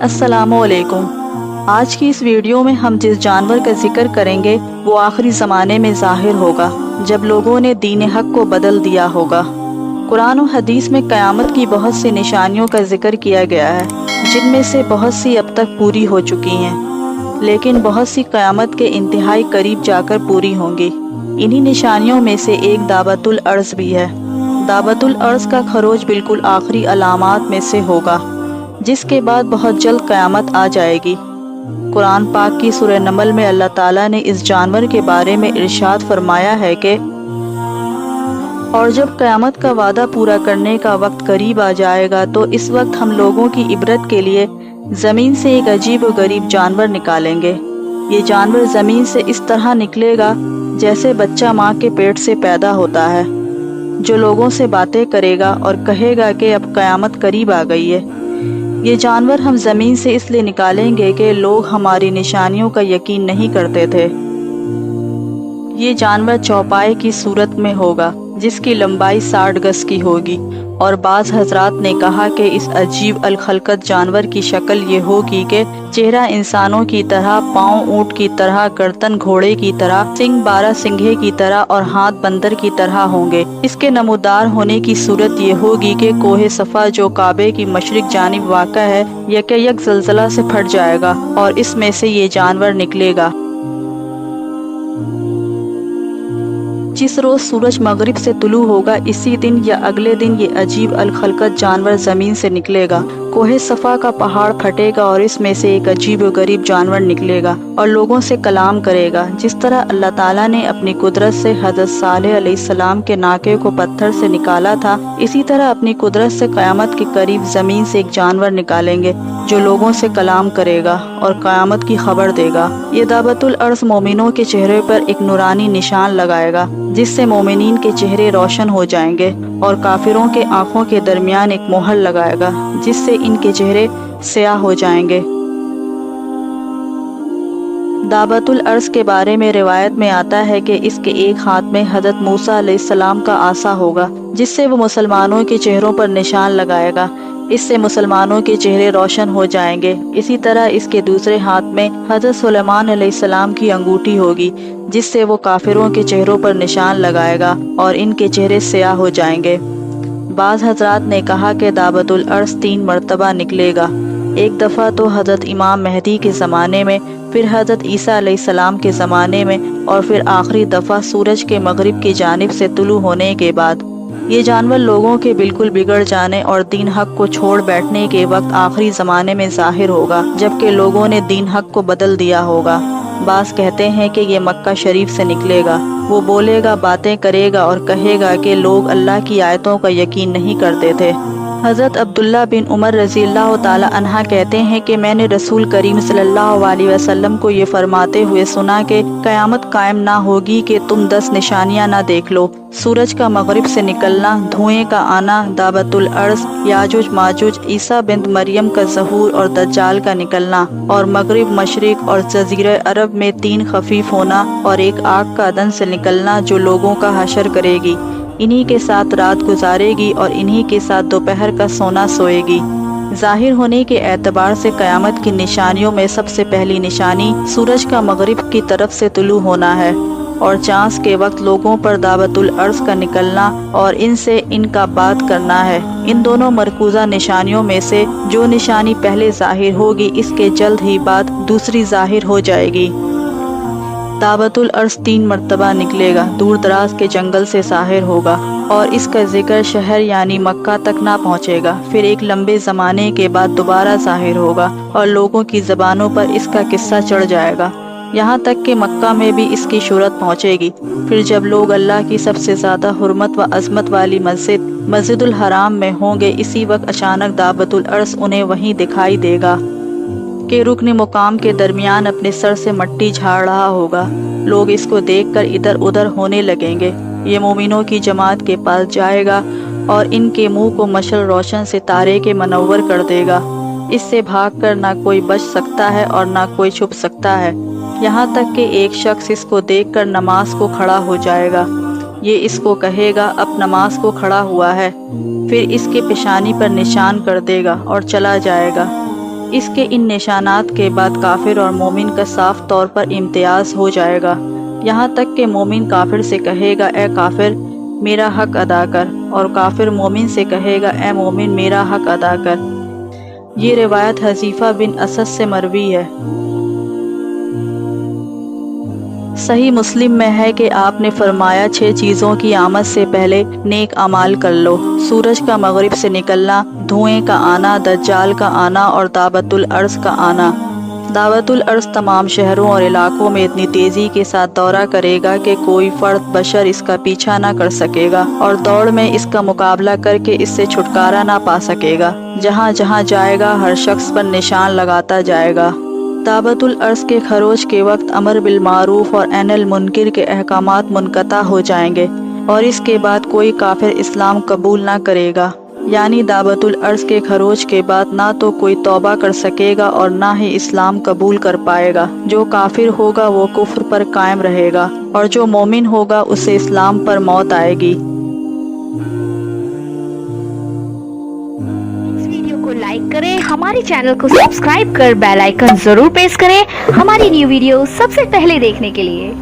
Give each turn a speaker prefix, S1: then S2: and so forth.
S1: अस्सलामुअलैकुम। आज की इस वीडियो में हम जिस जानवर का जिक्र करेंगे वो आखिरी ज़माने में ज़ाहिर होगा जब लोगों ने दीन हक को बदल दिया होगा। कुरान और हदीस में क़यामत की बहुत सी निशानियों का जिक्र किया गया है, जिनमें से बहुत सी अब तक पूरी हो चुकी हैं, लेकिन बहुत सी क़यामत के इंतहाई करीब जाकर पूरी होंगी। इन्हीं निशानियों में से एक दावतुल अर्ज़ भी है। दावतुल अर्ज़ का खरोज बिल्कुल आखिरी अलामात में से होगा, जिसके बाद बहुत जल्द क़यामत आ जाएगी। कुरान पाक की सूरह नमल में अल्लाह ताला ने इस जानवर के बारे में इरशाद फरमाया है कि और जब क़यामत का वादा पूरा करने का वक्त करीब आ जाएगा तो इस वक्त हम लोगों की इबरत के लिए ज़मीन से एक अजीब व गरीब जानवर निकालेंगे। ये जानवर ज़मीन से इस तरह निकलेगा जैसे बच्चा माँ के पेट से पैदा होता है, जो लोगों से बातें करेगा और कहेगा कि अब क़यामत करीब आ गई है। ये जानवर हम ज़मीन से इसलिए निकालेंगे कि लोग हमारी निशानियों का यकीन नहीं करते थे। ये जानवर चौपाए की सूरत में होगा, जिसकी लंबाई 60 गज की होगी, और बाज़ हजरात ने कहा कि इस अजीब अलखलकत जानवर की शक्ल ये होगी कि चेहरा इंसानों की तरह, पाँव ऊँट की तरह, गर्दन घोड़े की तरह, सिंग 12 सिंघे की तरह और हाथ बंदर की तरह होंगे। इसके नमूदार होने की सूरत ये होगी कि कोहे सफ़ा जो काबे की मशरिक जानिब वाक़ा है, यकयक ज़लज़ला से फट जाएगा और इसमें से ये जानवर निकलेगा। जिस रोज़ सूरज मगरिब से तुलू होगा, इसी दिन या अगले दिन ये अजीब अलखलकत जानवर ज़मीन से निकलेगा। कोहे सफ़ा का पहाड़ फटेगा और इसमें से एक अजीब व गरीब जानवर निकलेगा और लोगों से कलाम करेगा। जिस तरह अल्लाह ताला ने अपनी कुदरत से हज़रत सालेह अलैहिस्सलाम के नाके को पत्थर से निकाला था, इसी तरह अपनी कुदरत से क़यामत के करीब ज़मीन से एक जानवर निकालेंगे जो लोगों से कलाम करेगा और क़यामत की खबर देगा। ये दावतुल अर्ज़ मोमिनों के चेहरे पर एक नूरानी निशान लगाएगा, जिससे मोमिनीन के चेहरे रोशन हो जाएंगे, और काफिरों के आँखों के दरमियान एक मोहर लगाएगा, जिससे इनके चेहरे स्याह हो जाएंगे। दावतुल अर्ज़ के बारे में रिवायत में आता है कि इसके एक हाथ में हज़रत मूसा अलैहिस्सलाम का आसा होगा, जिससे वो मुसलमानों के चेहरों पर निशान लगाएगा। इससे मुसलमानों के चेहरे रोशन हो जाएंगे। इसी तरह इसके दूसरे हाथ में हज़रत सुलेमान अलैहिस्सलाम की अंगूठी होगी, जिससे वो काफिरों के चेहरों पर निशान लगाएगा और इनके चेहरे स्याह हो जाएंगे। बाज़ हजरात ने कहा कि दावतुल अर्ज़ 3 मरतबा निकलेगा। एक दफ़ा तो हज़रत इमाम मेहदी के ज़माने में, फिर हज़रत ईसा अलैहिस्सलाम के ज़माने में, और फिर आखिरी दफ़ा सूरज के मगरिब की जानिब से तुलू होने के बाद। ये जानवर लोगों के बिल्कुल बिगड़ जाने और दीन हक को छोड़ बैठने के वक्त आखिरी ज़माने में ज़ाहिर होगा, जबकि लोगों ने दीन हक को बदल दिया होगा। बास कहते हैं कि ये मक्का शरीफ से निकलेगा। वो बोलेगा, बातें करेगा और कहेगा कि लोग अल्लाह की आयतों का यकीन नहीं करते थे। हज़रत अब्दुल्ला बिन उमर रज़ियल्लाहु ताला अन्हा कहते हैं कि मैंने रसूल करीम सल्लल्लाहु अलैहि वसल्लम को ये फरमाते हुए सुना कि क़यामत कायम ना होगी कि तुम 10 निशानियां ना देख लो। सूरज का मगरिब से निकलना, धुएं का आना, दावतुल अर्ज़, याजुज माजुज, ईसा बिन मरियम का ज़हूर और दज्जाल का निकलना, और मगरिब, मशरिक और जज़ीरा अरब में 3 खफीफ होना, और एक आग का अदन से निकलना जो लोगों का हशर करेगी। इन्हीं के साथ रात गुजारेगी और इन्हीं के साथ दोपहर का सोना सोएगी। ज़ाहिर होने के एतबार से क़यामत की निशानियों में सबसे पहली निशानी सूरज का मगरिब की तरफ से तुलू होना है, और चाँद के वक्त लोगों पर दावतुल अर्ज़ का निकलना और इनसे इनका बात करना है। इन दोनों मरकूज़ा निशानियों में से जो निशानी पहले ज़ाहिर होगी, इसके जल्द ही बाद दूसरी ज़ाहिर हो जाएगी। दावतुल अर्ज़ 3 मरतबा निकलेगा, दूर दराज के जंगल से ज़ाहिर होगा और इसका जिक्र शहर यानी मक्का तक ना पहुँचेगा। फिर एक लंबे ज़माने के बाद दोबारा ज़ाहिर होगा और लोगों की ज़बानों पर इसका किस्सा चढ़ जाएगा, यहाँ तक कि मक्का में भी इसकी शोहरत पहुँचेगी। फिर जब लोग अल्लाह की सबसे ज़्यादा हुर्मत व अज़मत वाली मस्जिदुल हराम में होंगे, इसी वक्त अचानक दावतुल अर्ज़ उन्हें वहीं दिखाई देगा कि रुकन मुकाम के दरमियान अपने सर से मट्टी झाड़ रहा होगा। लोग इसको देखकर इधर उधर होने लगेंगे। ये मोमिनों की जमात के पास जाएगा और इनके मुंह को मशल रोशन सितारे के मनव्वर कर देगा। इससे भागकर ना कोई बच सकता है और ना कोई छुप सकता है, यहाँ तक कि एक शख्स इसको देखकर नमाज को खड़ा हो जाएगा। ये इसको कहेगा, अब नमाज को खड़ा हुआ है, फिर इसके पेशानी पर निशान कर देगा और चला जाएगा। اس کے ان نشانات کے بعد کافر اور مومن کا صاف طور پر امتیاز ہو جائے گا، یہاں تک کہ مومن کافر سے کہے گا اے کافر میرا حق ادا کر، اور کافر مومن سے کہے گا اے مومن میرا حق ادا کر۔ یہ روایت حذیفہ بن اسد سے مروی ہے۔ صحیح مسلم میں ہے کہ آپ نے فرمایا 6 چیزوں کی آمد سے پہلے نیک اعمال کر لو: سورج کا مغرب سے نکلنا، دھوئیں کا آنا، دجال کا آنا اور دعوت الارض کا آنا۔ دعوت الارض تمام شہروں اور علاقوں میں اتنی تیزی کے ساتھ دورہ کرے گا کہ کوئی فرد بشر اس کا پیچھا نہ کر سکے گا، اور دوڑ میں اس کا مقابلہ کر کے اس سے چھٹکارا نہ پا سکے گا۔ جہاں جہاں جائے گا ہر شخص پر نشان لگاتا جائے گا۔ دعوت الارض کے خروج کے وقت امر بالمعروف اور نہی عن المنکر کے احکامات منقطع ہو جائیں گے، اور اس کے بعد کوئی کافر اسلام قبول نہ کرے گا، یعنی دعوت الارض کے خروج کے بعد نہ تو کوئی توبہ کر سکے گا اور نہ ہی اسلام قبول کر پائے گا۔ جو کافر ہوگا وہ کفر پر قائم رہے گا، اور جو مومن ہوگا اسے اسلام پر موت آئے گی۔
S2: ویڈیو کو لائک کریں، ہمارے چینل کو سبسکرائب کر بیل آئیکن ضرور پریس کریں ہماری نیو ویڈیو سب سے پہلے دیکھنے کے لیے۔